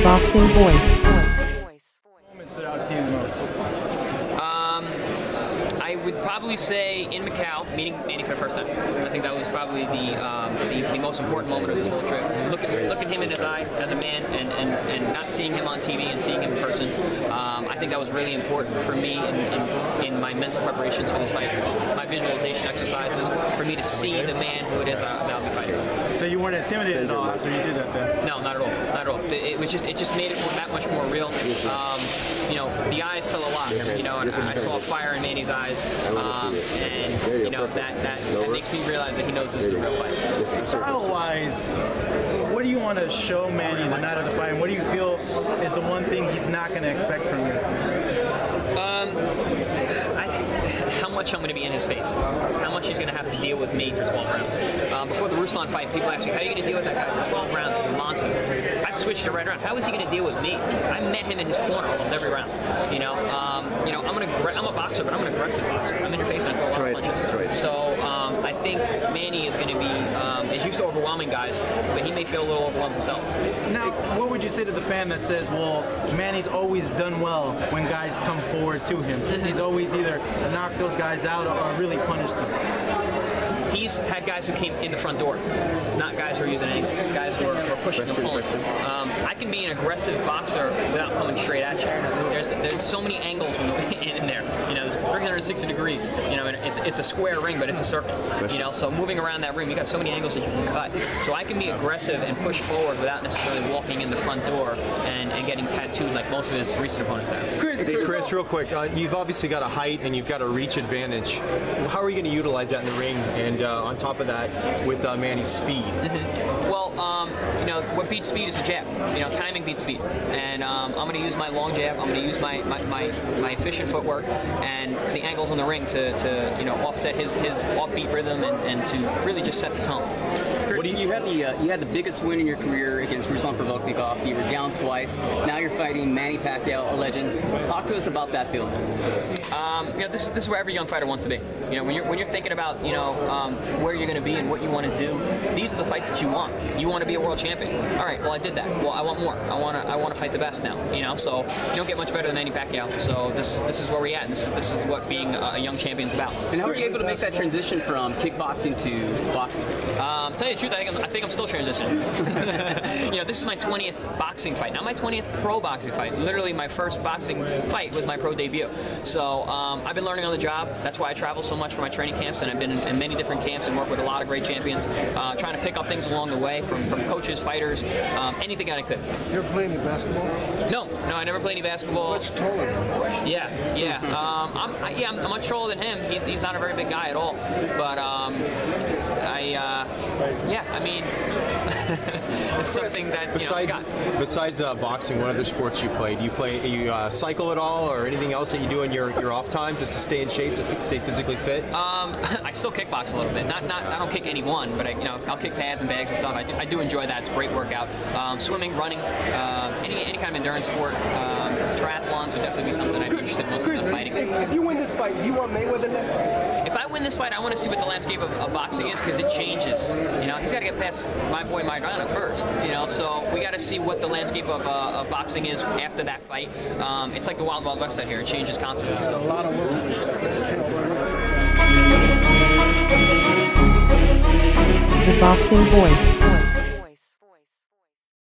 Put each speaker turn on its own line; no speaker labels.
Boxing Voice.
What stood out to you the most?
I would probably say in Macau, meeting Manny for the first time. I think that was probably the most important moment of this whole trip. Looking him in his eye as a man and not seeing him on TV and seeing him in person. I think that was really important for me in my mental preparations for this fight, my visualization exercises, for me to see the man who it is that I'll be fighting.
So you weren't intimidated at all after you did that then?
No, not at all. Not at all. It just made it that much more real. You know, the eyes tell a lot. You know, and I saw fire in Manny's eyes, and you know that makes me realize that he knows this is a real fight.
Style-wise, what do you want to show Manny the night of the fight? And what do you feel is the one thing he's not going to expect from you?
How much I'm going to be in his face. How much he's going to have to deal with me for 12 rounds. Before the Ruslan fight, people ask me, how are you going to deal with that guy for 12 rounds? He's a monster. I've switched it right around. How is he going to deal with me? I met him in his corner almost every round. You know, I'm a boxer, but I'm an aggressive boxer. I'm in your face and I throw a lot of punches. Right. So I think Manny is going to be is used to overwhelming guys, but he may feel a little overwhelmed himself.
Now, what would you say to the fan that says, well, Manny's always done well when guys come forward to him? He's always either knocked those guys out or really punished them.
He's had guys who came in the front door, not guys who are using angles, guys who are pushing and pulling. I can be an aggressive boxer without coming straight at you. There's so many angles in there. You know, there's 360 degrees. You know, and it's a square ring, but it's a circle. You know, so moving around that ring, you got so many angles that you can cut. So I can be aggressive and push forward without necessarily walking in the front door and getting tattooed like most of his recent opponents have.
Chris, real quick, you've obviously got a height and you've got a reach advantage. How are you going to utilize that in the ring? And on top of that, with Manny's speed.
Well, you know, what beats speed is the jab. You know, timing beats speed. And I'm going to use my long jab. I'm going to use my efficient footwork and the angles on the ring to you know, offset his offbeat rhythm and to really just set the tone.
Chris, you had the biggest win in your career against Ruslan Provodnikov. You were down twice. Now you're fighting Manny Pacquiao, a legend. Talk to us about that feeling.
You know, this is where every young fighter wants to be. You know, when you're thinking about, you know, where you're going to be and what you want to do, these are the fights that you want. You want to be a world champion. All right, well, I did that. Well, I want more. I want to fight the best now. You know, so you don't get much better than Manny Pacquiao. So this is where we're at. And this is what being a young champion's about.
And how are you able to make that transition from kickboxing to boxing?
To tell you the truth, I think I'm still transitioning. You know, this is my 20th boxing fight, not my 20th pro boxing fight. Literally, my first boxing fight was my pro debut. So I've been learning on the job. That's why I travel so much for my training camps, and I've been in many different camps and worked with a lot of great champions, trying to pick up things along the way from coaches, fighters, anything that I could.
You ever play any basketball?
No, I never played any basketball.
Much taller.
Yeah. I'm much taller than him. He's not a very big guy at all, but I mean, it's something that
besides boxing, what other sports you play? Do you cycle at all, or anything else that you do in your off time just to stay in shape, to stay physically fit?
I still kickbox a little bit. I don't kick anyone, but I'll kick pads and bags and stuff. I do enjoy that. It's a great workout. Swimming, running, any kind of endurance sport. Triathlons would definitely be something I'd be interested in most of them fighting.
If you win this fight, do you want Mayweather next?
If I win this fight, I want to see what the landscape of boxing is, because it changes. You know, he's got to get past my boy Maidana first. You know, so we got to see what the landscape of boxing is after that fight. It's like the Wild Wild West out here. It changes constantly. So.
A lot of work.
The Boxing Voice.